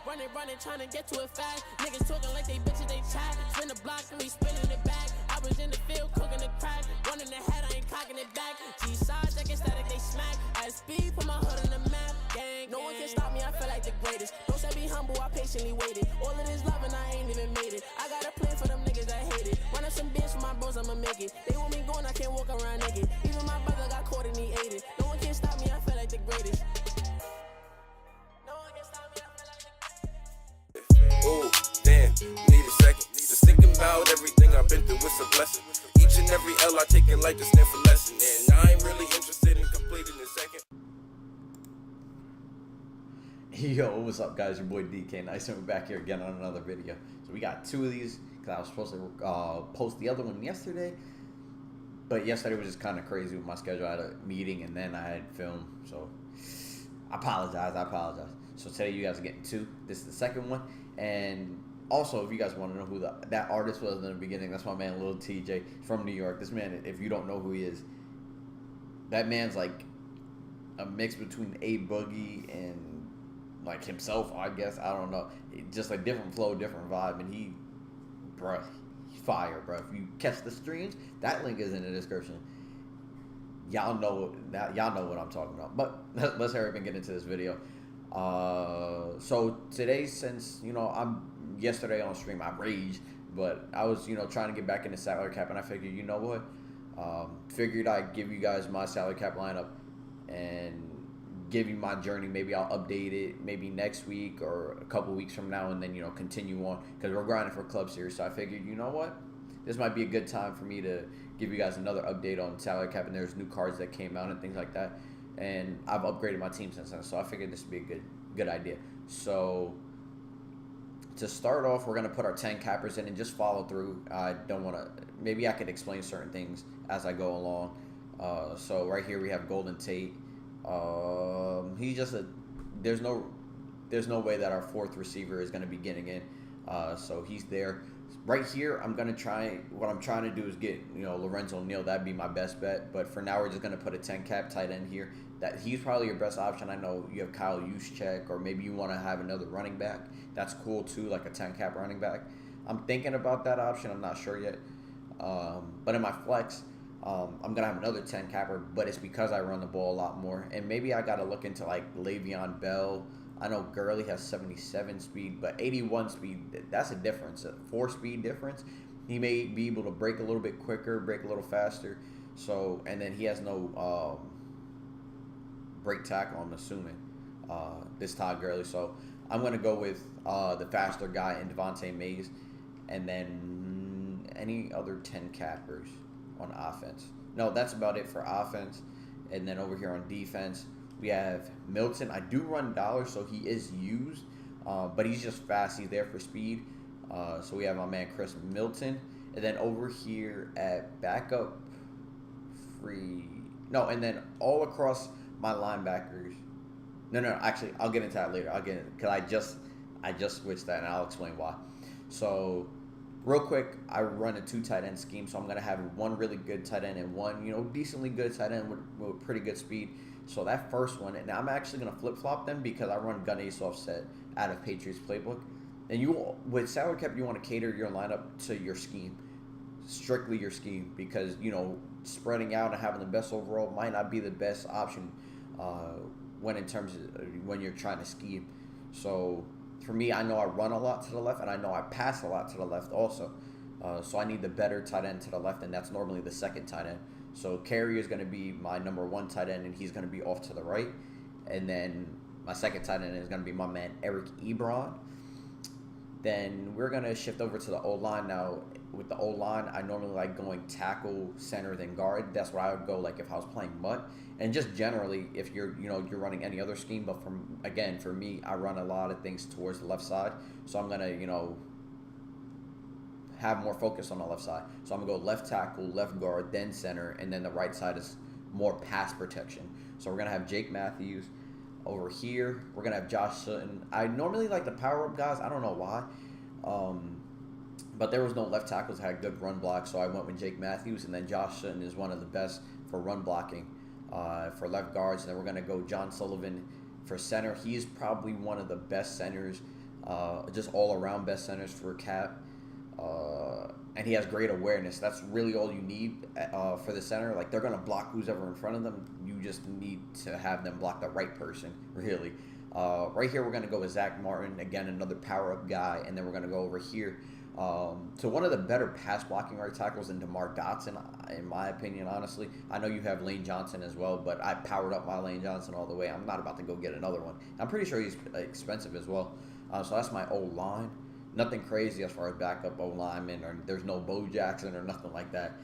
Running, trying to get to it fast. Niggas talking like they bitches, they chat. Spin the block and we spinning it back. I was in the field cooking the crack. Running the head, I ain't cocking it back. G-sides, like static, they smack. At speed, put my hood on the map. Gang, no one can stop me, I feel like the greatest. Don't say be humble, I patiently waited. All of this love and I ain't even made it. I got a plan for them niggas that hate it. Run up some bitch for my bros, I'ma make it. They want me going, I can't walk around naked. Even my brother got caught and he ate it. No one can stop me, I feel like the greatest. No one can stop me, I feel like the greatest. Oh, damn, need a second. Just thinking about everything I've been through, it's a blessing. Each and every L I take in life to stand for lesson. And I ain't really interested in completing the second. Yo, what's up, guys? Your boy DK. Nice and we're back here again on another video. So we got two of these because I was supposed to post the other one yesterday, but yesterday was just kind of crazy with my schedule. I had a meeting and then I had film, so I apologize. So today you guys are getting two. This is the second one, and also if you guys want to know who that artist was in the beginning, that's my man Lil TJ from New York. This man, if you don't know who he is, that man's like a mix between A Boogie and like himself, I guess. I don't know. Just like different flow, different vibe, and he's fire, bro. If you catch the streams, that link is in the description. Y'all know what I'm talking about. But let's hurry up and get into this video. So today, since I'm yesterday on stream, I raged, but I was trying to get back into salary cap, and I figured, you know what, figured I'd give you guys my salary cap lineup and give you my journey. Maybe I'll update it maybe next week or a couple weeks from now, and then continue on because we're grinding for club series. So I figured, you know what, this might be a good time for me to give you guys another update on salary cap, and there's new cards that came out and things like that, and I've upgraded my team since then, so I figured this would be a good idea. So to start off, we're going to put our 10 cappers in and just follow through. I don't want to, maybe I could explain certain things as I go along. So right here we have Golden Tate. He's just there's no way that our fourth receiver is going to be getting in, so he's there. Right here, what I'm trying to do is get Lorenzo Neal. That'd be my best bet, but for now we're just going to put a 10 cap tight end here. That he's probably your best option. I know you have Kyle Juszczyk, or maybe you want to have another running back. That's cool too, like a 10 cap running back. I'm thinking about that option. I'm not sure yet, but in my flex, I'm going to have another 10 capper, but it's because I run the ball a lot more. And maybe I got to look into like Le'Veon Bell. I know Gurley has 77 speed, but 81 speed, that's a difference, a 4-speed difference. He may be able to break a little bit quicker, break a little faster. So, and then he has no break tackle, I'm assuming, this Todd Gurley. So I'm going to go with the faster guy in Devontae Mays, and then any other 10 cappers on offense. No, that's about it for offense. And then over here on defense, we have Milton. I do run dollar, so he is used, but he's just fast. He's there for speed. So we have my man Chris Milton. And then over here at backup free. No, and then all across my linebackers. No, actually, I'll get into that later. I'll get it because I just switched that, and I'll explain why. So real quick, I run a 2 tight end scheme, so I'm going to have one really good tight end and one, decently good tight end with pretty good speed. So that first one, and I'm actually going to flip-flop them because I run gun ace offset out of Patriots playbook. And with salary cap, you want to cater your lineup to your scheme, strictly your scheme, because, spreading out and having the best overall might not be the best option when you're trying to scheme. So for me, I know I run a lot to the left, and I know I pass a lot to the left also. So I need the better tight end to the left, and that's normally the second tight end. So Carey is going to be my number 1 tight end, and he's going to be off to the right. And then my second tight end is going to be my man Eric Ebron. Then we're going to shift over to the O-line. Now, with the O-line, I normally like going tackle, center, then guard. That's where I would go like if I was playing Mutt. And just generally, if you're running any other scheme. But for me, I run a lot of things towards the left side. So I'm going to, have more focus on the left side. So I'm going to go left tackle, left guard, then center, and then the right side is more pass protection. So we're going to have Jake Matthews. Over here, we're going to have Josh Sutton. I normally like the power-up guys. I don't know why. But there was no left tackles that had good run block, so I went with Jake Matthews. And then Josh Sutton is one of the best for run blocking for left guards. And then we're going to go John Sullivan for center. He's probably one of the best centers just all around best centers for Cap. And he has great awareness. That's really all you need for the center. Like, they're going to block who's ever in front of them. You just need to have them block the right person, really. Right here, we're going to go with Zach Martin. Again, another power-up guy. And then we're going to go over here to one of the better pass-blocking right tackles in DeMar Dotson, in my opinion, honestly. I know you have Lane Johnson as well, but I powered up my Lane Johnson all the way. I'm not about to go get another one. I'm pretty sure he's expensive as well. So that's my O-line. Nothing crazy as far as backup O-lineman, or there's no Bo Jackson or nothing like that.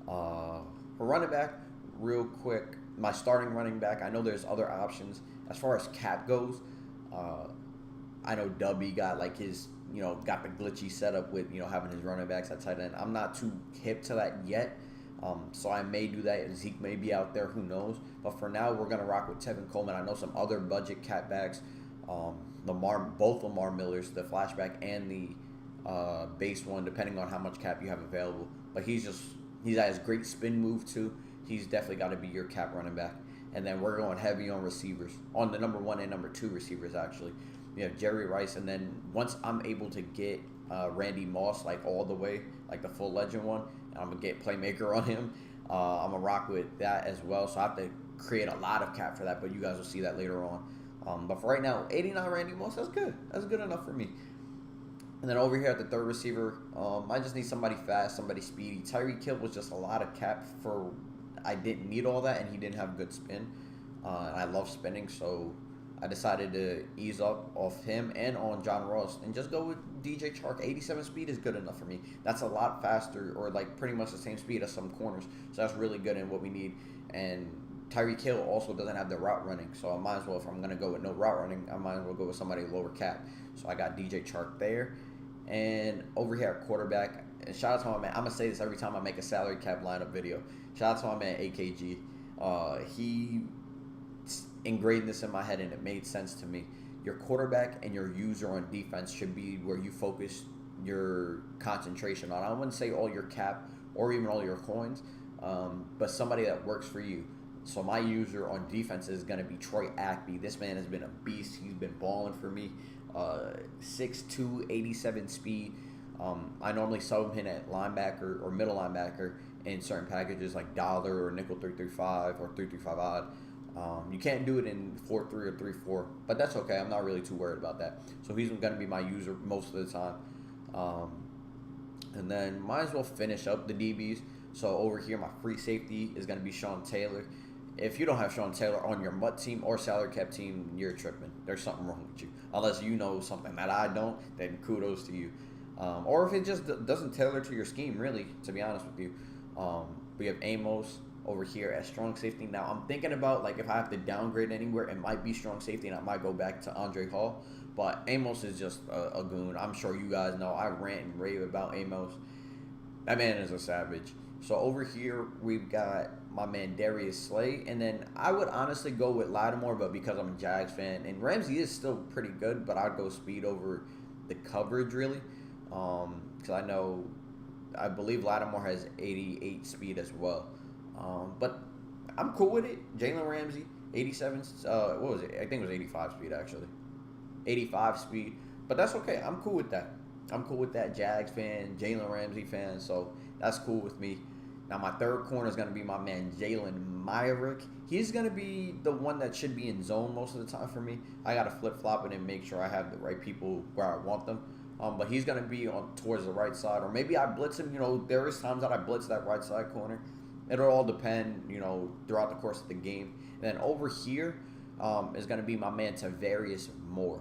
For running back, real quick, my starting running back, I know there's other options. As far as Cap goes, I know Dubby got like his, got the glitchy setup with, having his running backs at tight end. I'm not too hip to that yet, so I may do that. Zeke may be out there, who knows. But for now, we're going to rock with Tevin Coleman. I know some other budget Cap backs. Both Lamar Millers, the flashback and the base one, depending on how much cap you have available. But he's got his great spin move too. He's definitely got to be your cap running back. And then we're going heavy on receivers, on the number 1 and number 2 receivers actually. We have Jerry Rice, and then once I'm able to get Randy Moss like all the way, like the full legend one, and I'm gonna get playmaker on him. I'm gonna rock with that as well. So I have to create a lot of cap for that, but you guys will see that later on. But for right now, 89 Randy Moss, that's good. That's good enough for me. And then over here at the third receiver, I just need somebody fast, somebody speedy. Tyreek Hill was just a lot of cap for, I didn't need all that, and he didn't have good spin. And I love spinning, so I decided to ease up off him and on John Ross and just go with DJ Chark. 87 speed is good enough for me. That's a lot faster, or like pretty much the same speed as some corners. So that's really good in what we need. And Tyreek Hill also doesn't have the route running, so I might as well, if I'm going to go with no route running, I might as well go with somebody lower cap. So I got DJ Chark there. And over here at quarterback, and shout out to my man, I'm going to say this every time I make a salary cap lineup video. Shout out to my man AKG. He ingrained this in my head, and it made sense to me. Your quarterback and your user on defense should be where you focus your concentration on. I wouldn't say all your cap or even all your coins, but somebody that works for you. So my user on defense is going to be Troy Ackley. This man has been a beast. He's been balling for me. 6'2", 87 speed. I normally sub him at linebacker or middle linebacker in certain packages like dollar or nickel 335 or 335 odd. You can't do it in 4-3 or 3-4, but that's okay. I'm not really too worried about that. So he's going to be my user most of the time. And then might as well finish up the DBs. So over here, my free safety is going to be Sean Taylor. If you don't have Sean Taylor on your MUT team or salary cap team, you're tripping. There's something wrong with you. Unless you know something that I don't, then kudos to you. Or if it just doesn't tailor to your scheme, really, to be honest with you. We have Amos over here as strong safety. Now, I'm thinking about, like, if I have to downgrade anywhere, it might be strong safety, and I might go back to Andre Hall. But Amos is just a goon. I'm sure you guys know. I rant and rave about Amos. That man is a savage. So over here, we've got my man Darius Slay. And then I would honestly go with Lattimore, but because I'm a Jags fan. And Ramsey is still pretty good, but I'd go speed over the coverage, really. Because I believe Lattimore has 88 speed as well. But I'm cool with it. Jalen Ramsey, 87, what was it? I think it was 85 speed, actually. 85 speed. But that's okay. I'm cool with that. I'm cool with that. Jags fan, Jalen Ramsey fan, so that's cool with me. Now, my third corner is going to be my man Jalen Myrick. He's going to be the one that should be in zone most of the time for me. I got to flip-flop it and make sure I have the right people where I want them. But he's going to be on towards the right side, or maybe I blitz him. There is times that I blitz that right side corner. It'll all depend, throughout the course of the game. And then over here is going to be my man Tavarius Moore.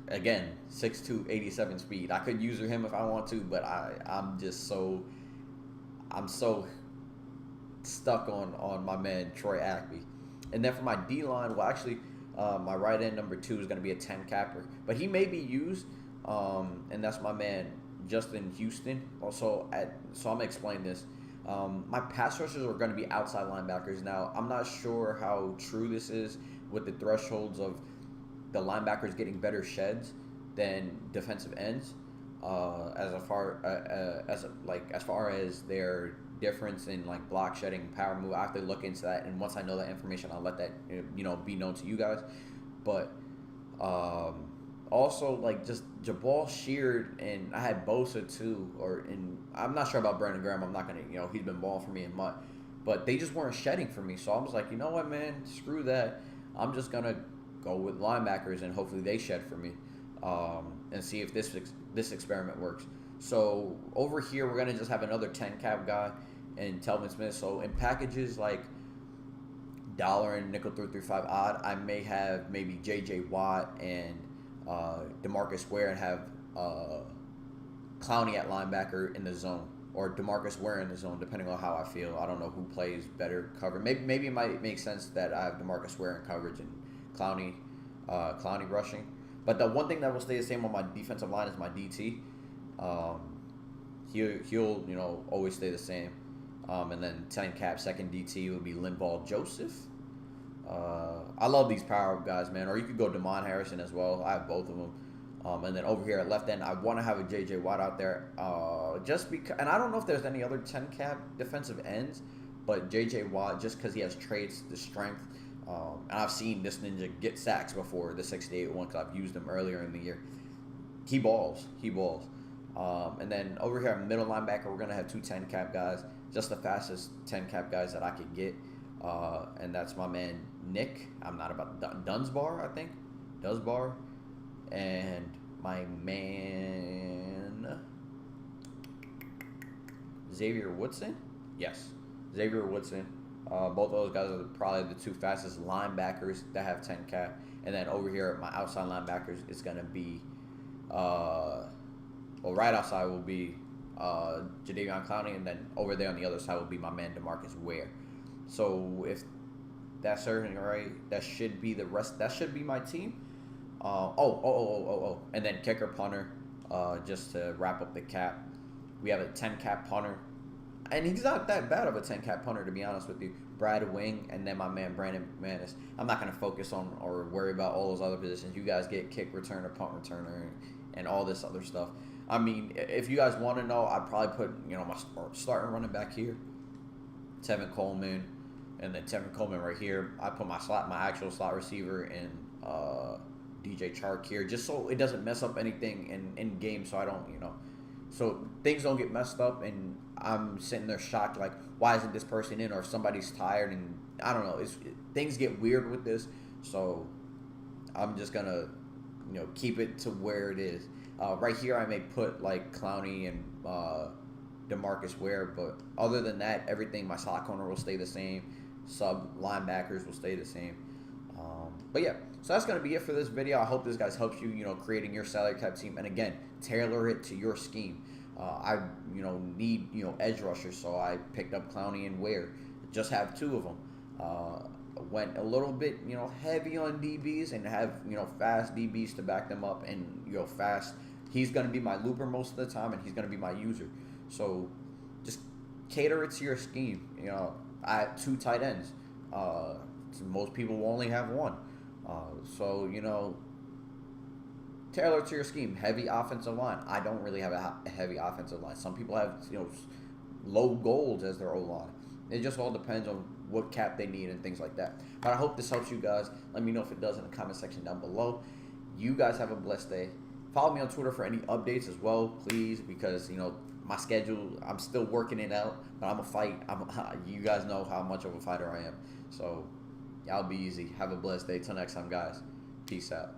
Again, 6'2", 87 speed. I could use him if I want to, but I'm so stuck on my man Troy Ackley. And then for my D-line, well, actually, my right end number 2 is going to be a 10 capper. But he may be used, and that's my man Justin Houston. So I'm going to explain this. My pass rushers are going to be outside linebackers. Now, I'm not sure how true this is with the thresholds of the linebackers getting better sheds than defensive ends, as far as their difference in like block shedding and power move. I have to look into that, and once I know that information, I'll let that be known to you guys. But Also, like, just Jabal Sheard, and I had Bosa too, I'm not sure about Brandon Graham. I'm not gonna, he's been balling for me in mud, but they just weren't shedding for me. So I was like, you know what, man, screw that. I'm just gonna go with linebackers, and hopefully they shed for me, and see if this experiment works. So over here, we're gonna just have another 10 cap guy and Telvin Smith. So in packages like dollar and nickel 335 odd, I may have maybe J.J. Watt and DeMarcus Ware, and have Clowney at linebacker in the zone, or DeMarcus Ware in the zone, depending on how I feel. I don't know who plays better cover. Maybe it might make sense that I have DeMarcus Ware in coverage and Clowney rushing. But the one thing that will stay the same on my defensive line is my DT. He'll always stay the same. And then 10 cap second DT would be Linval Joseph. I love these power guys, man. Or you could go Damon Harrison as well. I have both of them. And then over here at left end, I want to have a J.J. Watt out there. Just because, and I don't know if there's any other 10 cap defensive ends, but J.J. Watt, just because he has traits, the strength. And I've seen this ninja get sacks before, the 68 one, because I've used him earlier in the year. He balls. And then over here at middle linebacker, we're going to have two 10 cap guys. Just the fastest 10 cap guys that I could get. And that's my man Nick. I'm not about Dunsbar, I think. Dunsbar. And my man Xavier Woodson. Yes, Xavier Woodson. Both of those guys are probably the two fastest linebackers that have 10 cap. And then over here at my outside linebackers, it's going to be, right outside will be Jadeveon Clowney, and then over there on the other side will be my man DeMarcus Ware. So if that's certainly right, that should be the rest. That should be my team. And then kicker, punter, just to wrap up the cap. We have a 10 cap punter, and he's not that bad of a 10 cap punter, to be honest with you. Brad Wing, and then my man Brandon Manis. I'm not going to focus on or worry about all those other positions. You guys get kick returner, punt returner, and all this other stuff. I mean, if you guys want to know, I'd probably put my starting running back here, Tevin Coleman, and then Tevin Coleman right here. I put my actual slot receiver in DJ Chark here, just so it doesn't mess up anything in game, so I don't, so things don't get messed up, and I'm sitting there shocked, like, why isn't this person in, or if somebody's tired, and I don't know, things get weird with this, so I'm just gonna, keep it to where it is. Right here, I may put like Clowney and DeMarcus Ware, but other than that, everything, my slot corner will stay the same, sub linebackers will stay the same. But yeah, so that's going to be it for this video. I hope this guys helps you, creating your salary cap team. And again, tailor it to your scheme. I, need, edge rushers, so I picked up Clowney and Ware. Just have two of them. Went a little bit, heavy on DBs and have, fast DBs to back them up, and, fast. He's going to be my looper most of the time, and he's going to be my user. So just cater it to your scheme. I have two tight ends. Most people will only have one. So, tailor to your scheme. Heavy offensive line. I don't really have a heavy offensive line. Some people have, low goals as their O-line. It just all depends on what cap they need and things like that. But I hope this helps you guys. Let me know if it does in the comment section down below. You guys have a blessed day. Follow me on Twitter for any updates as well, please, because, my schedule, I'm still working it out, but I'm a fight. You guys know how much of a fighter I am. So, y'all be easy. Have a blessed day. Till next time, guys. Peace out.